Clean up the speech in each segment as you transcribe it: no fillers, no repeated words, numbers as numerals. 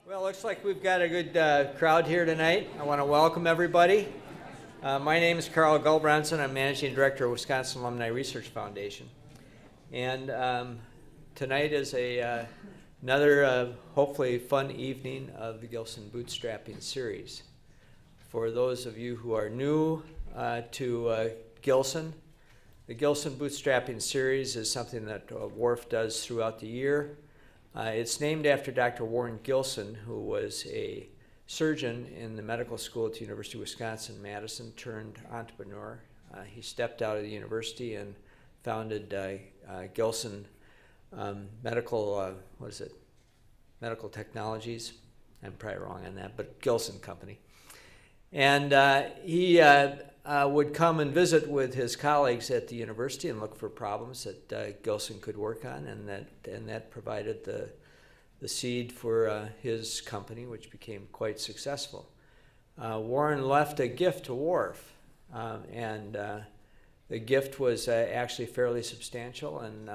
Well, looks like we've got a good crowd here tonight. I want to welcome everybody. My name is Carl Gulbranson. I'm Managing Director of Wisconsin Alumni Research Foundation. And tonight is another hopefully fun evening of the Gilson Bootstrapping series. For those of you who are new to Gilson, the Gilson Bootstrapping series is something that WARF does throughout the year. It's named after Dr. Warren Gilson, who was a surgeon in the medical school at the University of Wisconsin-Madison turned entrepreneur. He stepped out of the university and founded Gilson Medical Technologies. I'm probably wrong on that, but Gilson Company. And he would come and visit with his colleagues at the university and look for problems that Gilson could work on, and that provided the seed for his company, which became quite successful. Warren left a gift to WARF, and the gift was actually fairly substantial. And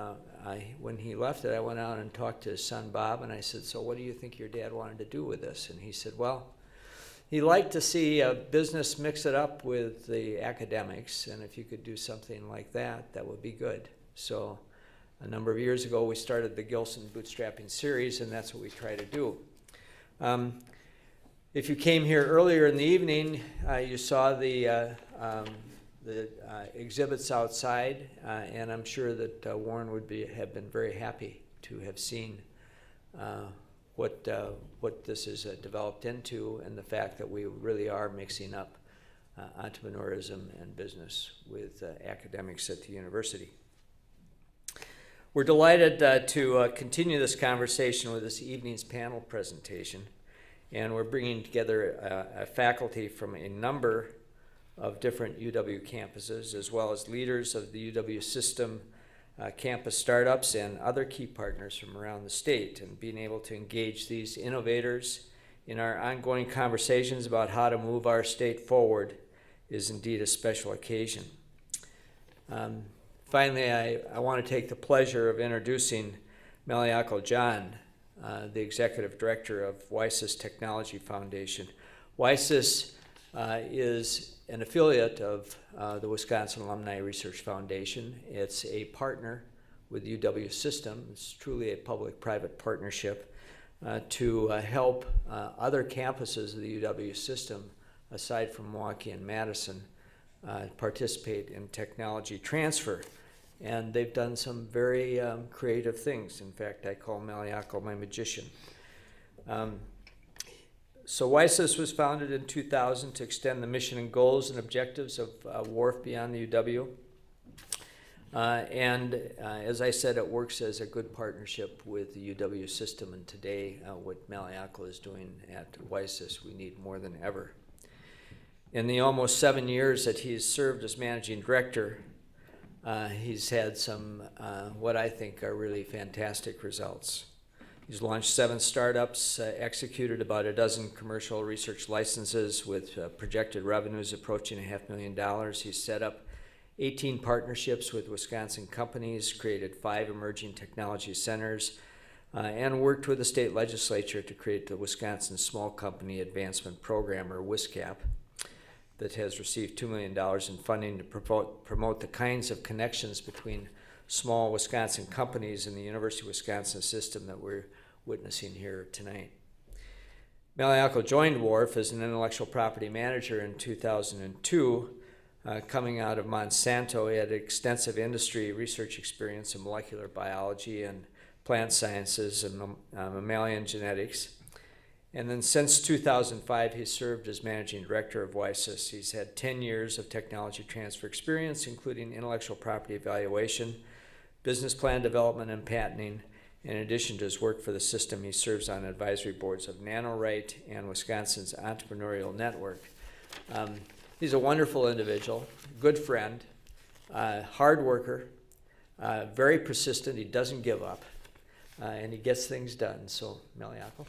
when he left it, I went out and talked to his son Bob, and I said, "So what do you think your dad wanted to do with this?" And he said, "Well, he liked to see a business mix it up with the academics, and if you could do something like that, that would be good." So a number of years ago, we started the Gilson Bootstrapping series, and that's what we try to do. If you came here earlier in the evening, you saw the exhibits outside, and I'm sure that Warren would have been very happy to have seen what this is developed into, and the fact that we really are mixing up entrepreneurism and business with academics at the university. We're delighted to continue this conversation with this evening's panel presentation, and we're bringing together a faculty from a number of different UW campuses, as well as leaders of the UW system, campus startups, and other key partners from around the state. And being able to engage these innovators in our ongoing conversations about how to move our state forward is indeed a special occasion. Finally, I want to take the pleasure of introducing Maliyakal John, the Executive Director of WiSys Technology Foundation. WiSys is an affiliate of the Wisconsin Alumni Research Foundation. It's a partner with UW system. It's truly a public-private partnership to help other campuses of the UW system, aside from Milwaukee and Madison, participate in technology transfer. And they've done some very creative things. In fact, I call Maliyakal my magician. So WiSys was founded in 2000 to extend the mission and goals and objectives of WARF beyond the UW. As I said, it works as a good partnership with the UW system. And today, what Maliyakal is doing at WiSys, we need more than ever. In the almost 7 years that he's served as managing director, he's had some, what I think are really fantastic results. He's launched 7 startups, executed about a dozen commercial research licenses with projected revenues approaching $500,000. He's set up 18 partnerships with Wisconsin companies, created 5 emerging technology centers, and worked with the state legislature to create the Wisconsin Small Company Advancement Program, or WISCAP, that has received $2 million in funding to promote the kinds of connections between small Wisconsin companies and the University of Wisconsin system that we're witnessing here tonight. Maliyakal joined WARF as an intellectual property manager in 2002. Coming out of Monsanto, he had extensive industry research experience in molecular biology and plant sciences and mammalian genetics. And then since 2005, he's served as managing director of WiSys. He's had 10 years of technology transfer experience, including intellectual property evaluation, business plan development, and patenting. In addition to his work for the system, he serves on advisory boards of NanoRite and Wisconsin's Entrepreneurial Network. He's a wonderful individual, good friend, hard worker, very persistent. He doesn't give up, and he gets things done. So, Maliyakal.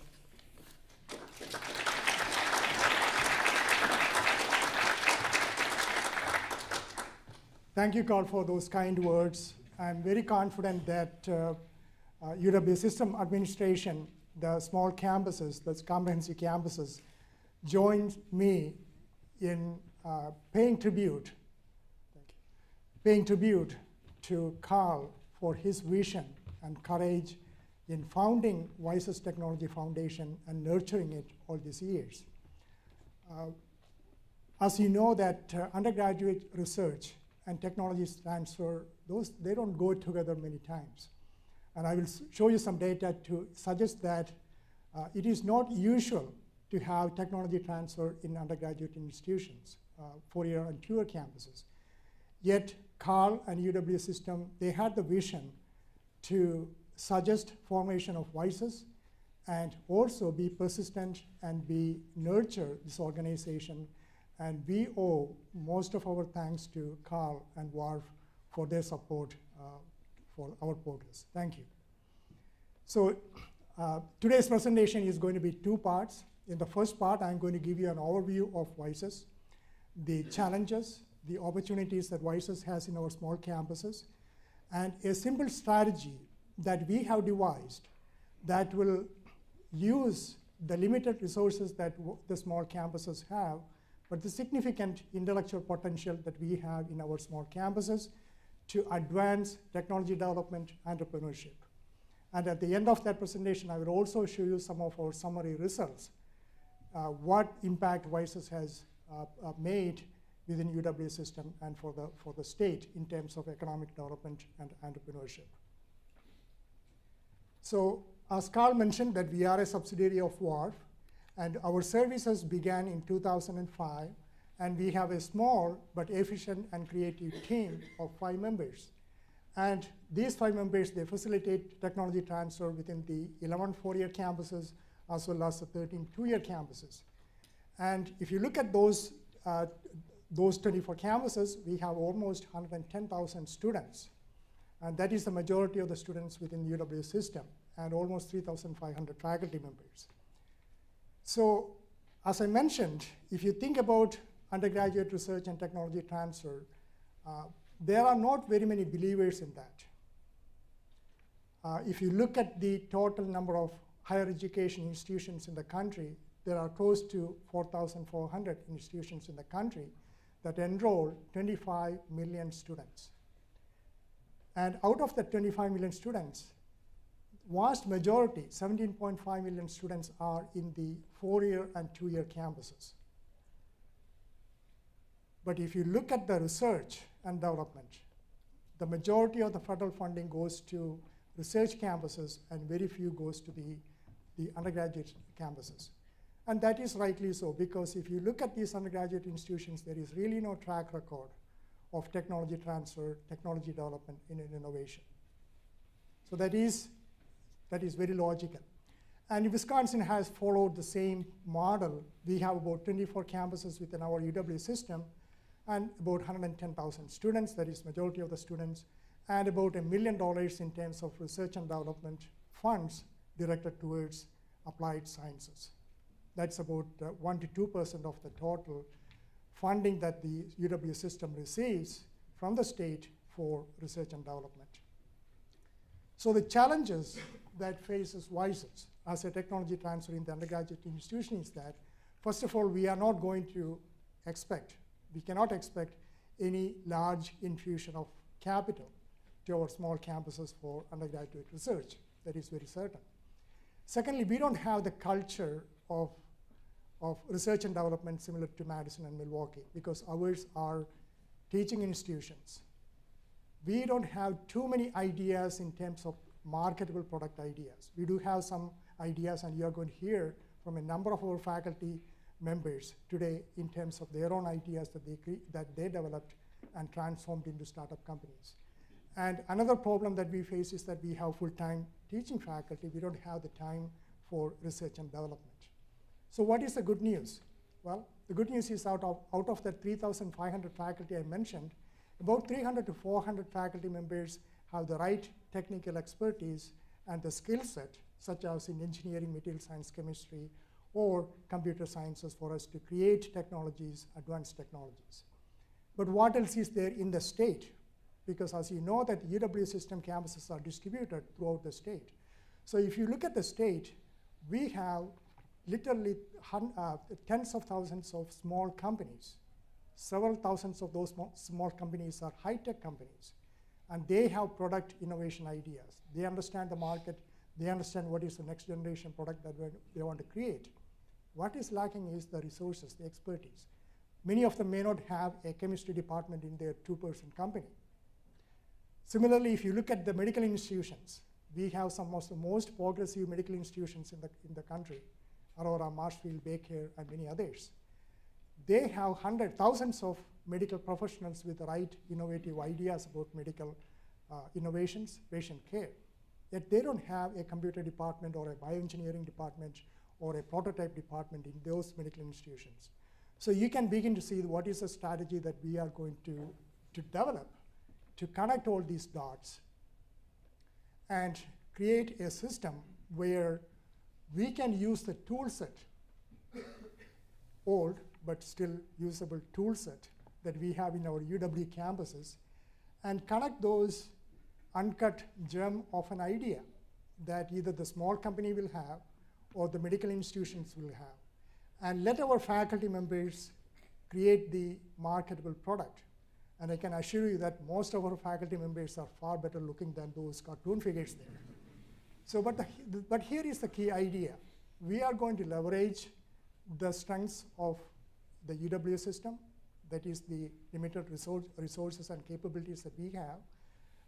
Thank you, Carl, for those kind words. I'm very confident that UW System Administration the small campuses, those comprehensive campuses, joined me in paying tribute to Carl for his vision and courage in founding WiSys Technology Foundation and nurturing it all these years. As you know that undergraduate research and technology transfer, they don't go together many times. And I will show you some data to suggest that it is not usual to have technology transfer in undergraduate institutions, 4-year and 2-year campuses. Yet Carl and UW system, they had the vision to suggest formation of WiSys and also be persistent and nurture this organization. And we owe most of our thanks to Carl and Warf for their support for our progress. Thank you. So today's presentation is going to be 2 parts. In the first part, I'm going to give you an overview of WiSys, the challenges, the opportunities that WiSys has in our small campuses, and a simple strategy that we have devised that will use the limited resources that the small campuses have, but the significant intellectual potential that we have in our small campuses to advance technology development, entrepreneurship. And at the end of that presentation, I will also show you some of our summary results, what impact WiSys has made within UW system and for the state in terms of economic development and entrepreneurship. So as Carl mentioned, that we are a subsidiary of WARF, and our services began in 2005, and we have a small but efficient and creative team of 5 members. And these 5 members, they facilitate technology transfer within the 11 4-year campuses as well as the 13 2-year campuses. And if you look at those 24 campuses, we have almost 110,000 students. And that is the majority of the students within the UW system, and almost 3,500 faculty members. So as I mentioned, if you think about undergraduate research and technology transfer, there are not very many believers in that. If you look at the total number of higher education institutions in the country, there are close to 4,400 institutions in the country that enroll 25 million students. And out of the 25 million students, vast majority, 17.5 million students, are in the 4-year and 2-year campuses. But if you look at the research and development, the majority of the federal funding goes to research campuses and very few goes to the undergraduate campuses. And that is rightly so, because if you look at these undergraduate institutions, there is really no track record of technology transfer, technology development in innovation. So that is very logical. And Wisconsin has followed the same model. We have about 24 campuses within our UW system, and about 110,000 students, that is majority of the students, and about $1 million in terms of research and development funds directed towards applied sciences. That's about 1 to 2% of the total funding that the UW system receives from the state for research and development. So the challenges that faces WiSys as a technology transfer in the undergraduate institution is that, first of all, we cannot expect any large infusion of capital to our small campuses for undergraduate research. That is very certain. Secondly, we don't have the culture of research and development similar to Madison and Milwaukee, because ours are teaching institutions. We don't have too many ideas in terms of marketable product ideas. We do have some ideas, and you are going to hear from a number of our faculty members today in terms of their own ideas that they developed and transformed into startup companies. And another problem that we face is that we have full-time teaching faculty. We don't have the time for research and development. So what is the good news? Well, the good news is out of the 3,500 faculty I mentioned, about 300 to 400 faculty members have the right technical expertise and the skill set, such as in engineering, material science, chemistry, or computer sciences, for us to create technologies, advanced technologies. But what else is there in the state? Because as you know, that UW system campuses are distributed throughout the state. So if you look at the state, we have literally tens of thousands of small companies. Several thousands of those small companies are high-tech companies, and they have product innovation ideas. They understand the market. They understand what is the next generation product that they want to create. What is lacking is the resources, the expertise. Many of them may not have a chemistry department in their two-person company. Similarly, if you look at the medical institutions, we have some of the most progressive medical institutions in the country, Aurora, Marshfield, Baker, and many others. They have thousands of medical professionals with the right innovative ideas about medical innovations, patient care. Yet they don't have a computer department or a bioengineering department or a prototype department in those medical institutions. So you can begin to see what is the strategy that we are going to develop to connect all these dots and create a system where we can use the tool set, old but still usable tool set that we have in our UW campuses, and connect those uncut gem of an idea that either the small company will have or the medical institutions will have, and let our faculty members create the marketable product. And I can assure you that most of our faculty members are far better looking than those cartoon figures there. So, but here is the key idea. We are going to leverage the strengths of the UW system, that is the limited resources and capabilities that we have.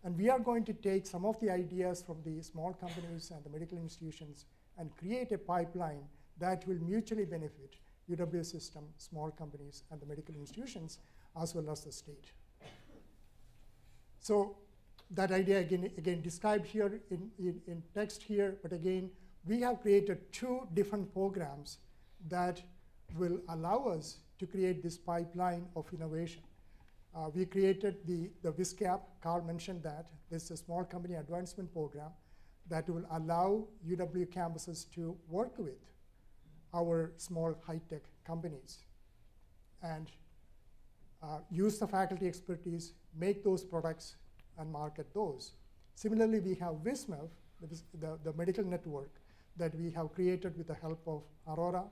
And we are going to take some of the ideas from the small companies and the medical institutions and create a pipeline that will mutually benefit UW system, small companies, and the medical institutions, as well as the state. So that idea again described here in text here, but again, we have created two different programs that will allow us to create this pipeline of innovation. We created the WiSCAP. Carl mentioned that. This is a small company advancement program that will allow UW campuses to work with our small high-tech companies and use the faculty expertise, make those products, and market those. Similarly, we have WISMEF, the medical network that we have created with the help of Aurora,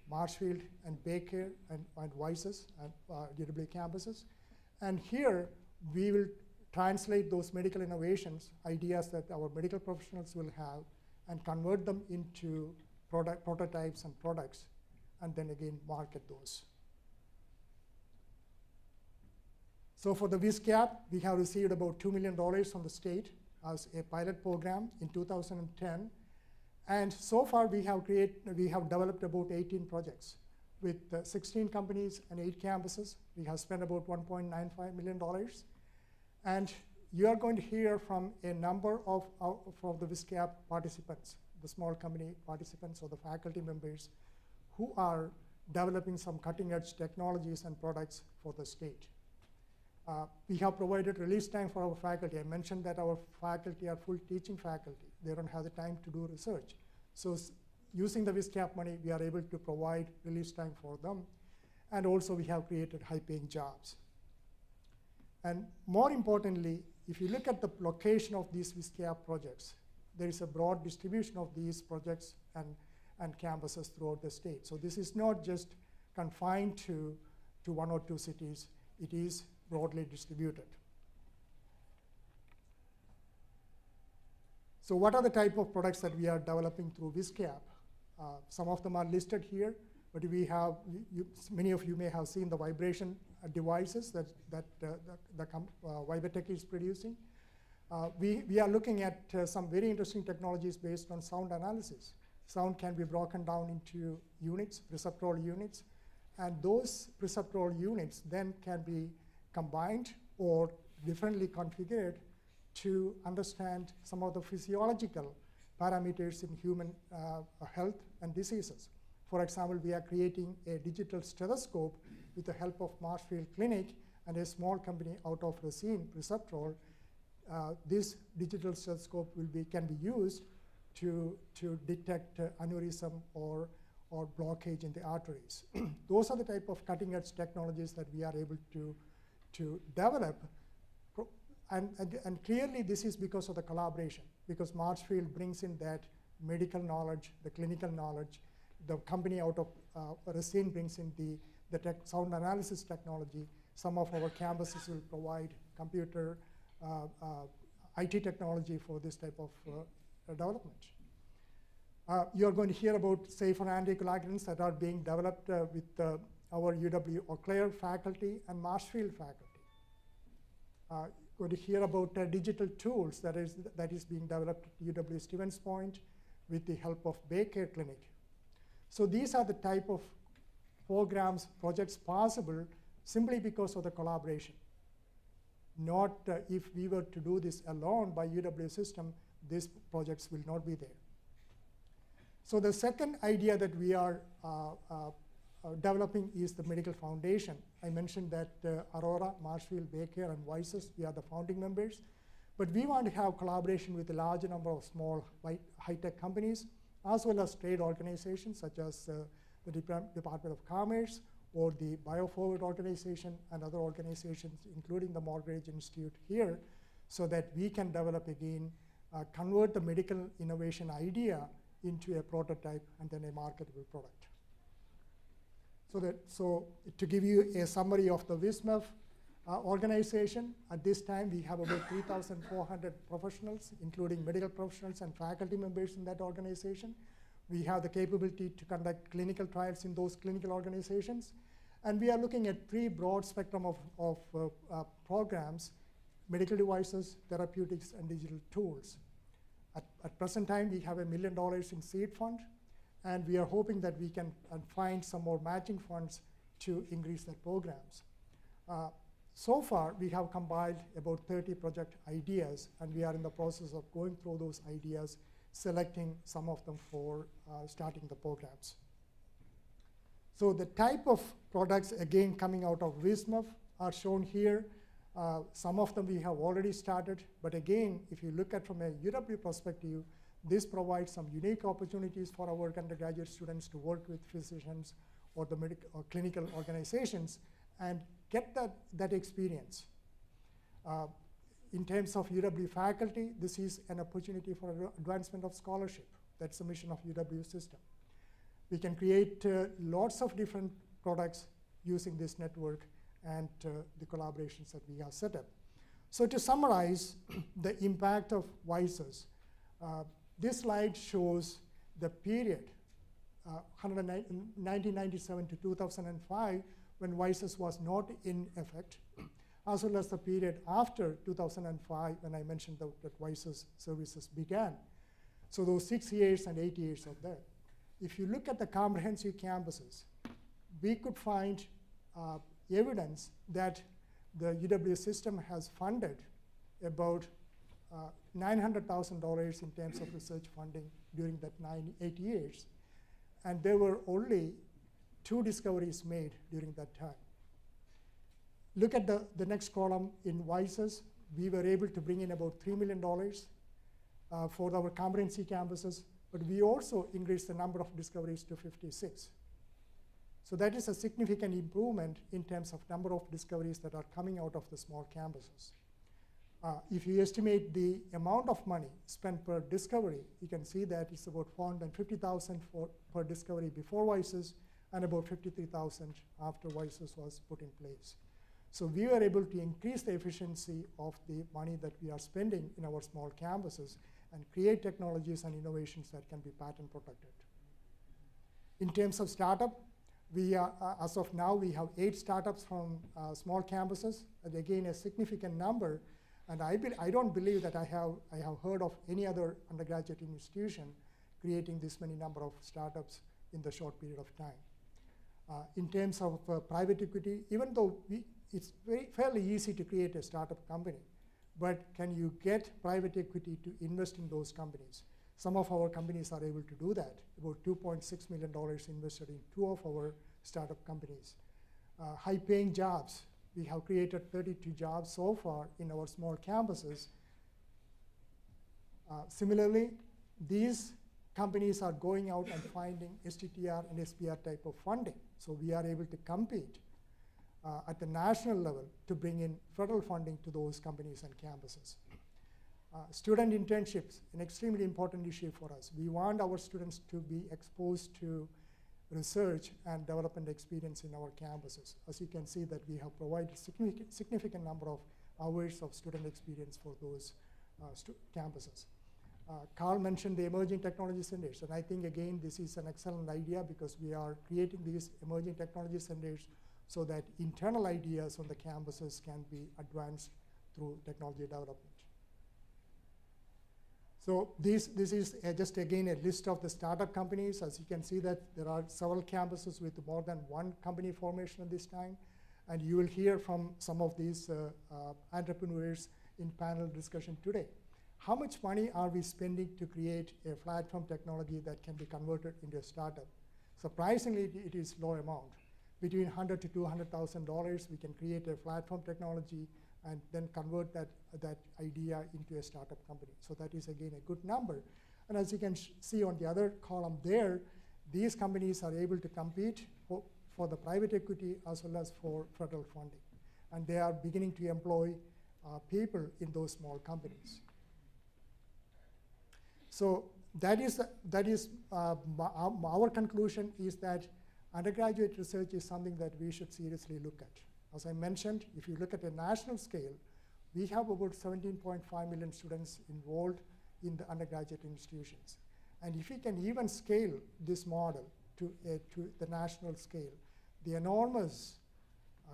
Marshfield, and Baker, and WiSys, and UW campuses. And here, we will translate those medical innovations, ideas that our medical professionals will have, and convert them into prototypes and products, and then again, market those. So for the WiSCAP, we have received about $2 million from the state as a pilot program in 2010. And so far, we have developed about 18 projects with 16 companies and 8 campuses. We have spent about $1.95 million. And you are going to hear from a number of from the WiSCAP participants, the small company participants or the faculty members who are developing some cutting-edge technologies and products for the state. We have provided release time for our faculty. I mentioned that our faculty are full teaching faculty. They don't have the time to do research. So using the WiSCAP money, we are able to provide release time for them. And also, we have created high-paying jobs. And more importantly, if you look at the location of these WiSCAP projects, there is a broad distribution of these projects and campuses throughout the state. So this is not just confined to 1 or 2 cities. It is broadly distributed. So what are the type of products that we are developing through WiSCAP? Some of them are listed here, but we have, many of you may have seen the vibration devices that Vibatech is producing. We are looking at some very interesting technologies based on sound analysis. Sound can be broken down into units, perceptual units, and those perceptual units then can be combined or differently configured to understand some of the physiological parameters in human health and diseases. For example, we are creating a digital stethoscope with the help of Marshfield Clinic and a small company out of Racine, Perceptrol. This digital stethoscope can be used to detect aneurysm or blockage in the arteries. Those are the type of cutting-edge technologies that we are able to develop. And clearly, this is because of the collaboration, because Marshfield brings in that medical knowledge, the clinical knowledge. The company out of Racine brings in the sound analysis technology. Some of our campuses will provide computer IT technology for this type of development. You're going to hear about safer anticoagulants that are being developed with our UW-Eau Claire faculty and Marshfield faculty. Going to hear about digital tools that is being developed at UW Stevens Point with the help of Baycare Clinic. So these are the type of programs, projects possible simply because of the collaboration. Not if we were to do this alone by UW system, these projects will not be there. So the second idea that we are developing is the medical foundation. I mentioned that Aurora, Marshfield, Baycare, and WiSys, we are the founding members. But we want to have collaboration with a large number of small high-tech companies, as well as trade organizations such as the Department of Commerce or the BioForward organization and other organizations, including the Morgridge Institute here, so that we can develop again, convert the medical innovation idea into a prototype and then a marketable product. So to give you a summary of the WISMF organization, at this time we have about 3,400 professionals, including medical professionals and faculty members in that organization. We have the capability to conduct clinical trials in those clinical organizations. And we are looking at three broad spectrum of programs: medical devices, therapeutics, and digital tools. At present time, we have $1 million in seed fund, and we are hoping that we can find some more matching funds to increase their programs. So far, we have compiled about 30 project ideas, and we are in the process of going through those ideas, selecting some of them for starting the programs. So the type of products, again, coming out of WISMF are shown here. Some of them we have already started, but again, if you look at from a UW perspective, this provides some unique opportunities for our undergraduate students to work with physicians or the medical or clinical organizations and get that experience. In terms of UW faculty, this is an opportunity for advancement of scholarship. That's the mission of UW system. We can create lots of different products using this network and the collaborations that we have set up. So to summarize the impact of WiSys, this slide shows the period, 1997 to 2005, when WiSys was not in effect, as well as the period after 2005, when I mentioned that WiSys services began. So those 6 years and 8 years of that. If you look at the comprehensive campuses, we could find evidence that the UW system has funded about $900,000 in terms of research funding during that 8 years. And there were only 2 discoveries made during that time. Look at the next column in WiSys. We were able to bring in about $3 million for our comprehensive campuses, but we also increased the number of discoveries to 56. So that is a significant improvement in terms of number of discoveries that are coming out of the small campuses. If you estimate the amount of money spent per discovery, you can see that it's about $450,000 per discovery before WiSys and about $53,000 after WiSys was put in place. So we were able to increase the efficiency of the money that we are spending in our small campuses and create technologies and innovations that can be patent protected. In terms of startup, we are, as of now, we have 8 startups from small campuses, and again, a significant number. And I don't believe that I have heard of any other undergraduate institution creating this many number of startups in the short period of time. In terms of private equity, even though it's fairly easy to create a startup company, but can you get private equity to invest in those companies? Some of our companies are able to do that. About $2.6 million invested in 2 of our startup companies. High-paying jobs. We have created 32 jobs so far in our small campuses. Similarly, these companies are going out and finding STTR and SPR type of funding. So we are able to compete at the national level to bring in federal funding to those companies and campuses. Student internships, an extremely important issue for us. We want our students to be exposed to research and development experience in our campuses. As you can see that we have provided significant number of hours of student experience for those campuses. Carl mentioned the emerging technology centers, and I think again this is an excellent idea because we are creating these emerging technology centers so that internal ideas on the campuses can be advanced through technology development. So this is just again a list of the startup companies. As you can see that there are several campuses with more than one company formation at this time. And you will hear from some of these entrepreneurs in panel discussion today. How much money are we spending to create a platform technology that can be converted into a startup? Surprisingly, it is low amount. Between $100,000 to $200,000, we can create a platform technology and then convert that idea into a startup company. So that is, again, a good number. And as you can see on the other column there, these companies are able to compete for the private equity as well as for federal funding. And they are beginning to employ people in those small companies. So our conclusion is that undergraduate research is something that we should seriously look at. As I mentioned, if you look at a national scale, we have about 17.5 million students enrolled in the undergraduate institutions. And if we can even scale this model to the national scale, the enormous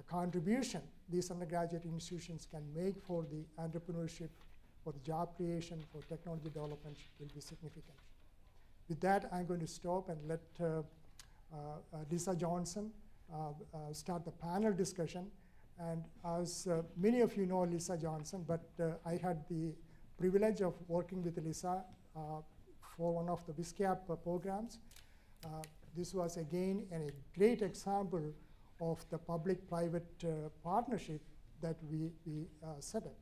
contribution these undergraduate institutions can make for the entrepreneurship, for the job creation, for technology development will be significant. With that, I'm going to stop and let Lisa Johnson start the panel discussion. And as many of you know Lisa Johnson, but I had the privilege of working with Lisa for one of the WISCAP programs. This was again a great example of the public-private partnership that we set up.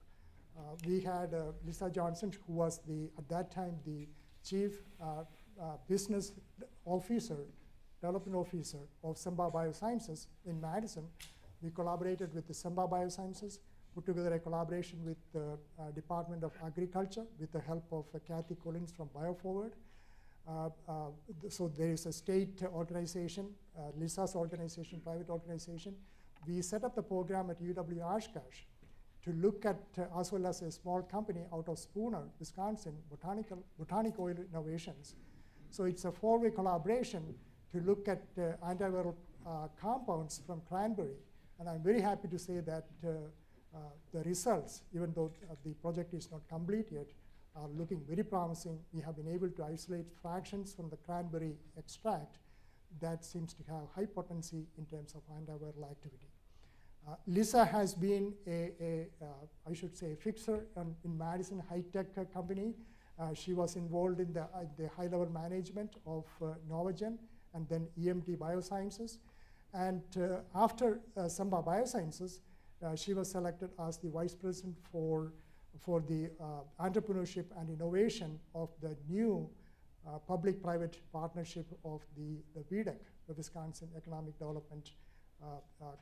We had Lisa Johnson, who was at that time the chief business officer, development officer of Samba Biosciences in Madison. We collaborated with the Samba Biosciences, put together a collaboration with the Department of Agriculture with the help of Kathy Collins from BioForward. So there is a state organization, Lisa's organization, private organization. We set up the program at UW-Oshkosh to look at, as well as a small company out of Spooner, Wisconsin, Botanic Oil Innovations. So it's a four-way collaboration to look at antiviral compounds from cranberry. And I'm very happy to say that the results, even though the project is not complete yet, are looking very promising. We have been able to isolate fractions from the cranberry extract that seems to have high potency in terms of antiviral activity. Lisa has been I should say, a fixer in Madison high-tech company. She was involved in the high-level management of Novagen and then EMT Biosciences. And after Samba Biosciences, she was selected as the vice president for the entrepreneurship and innovation of the new public-private partnership of the WEDC, the Wisconsin Economic Development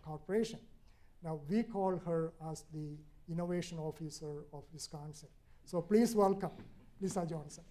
Corporation. Now, we call her as the innovation officer of Wisconsin. So please welcome Lisa Johnson.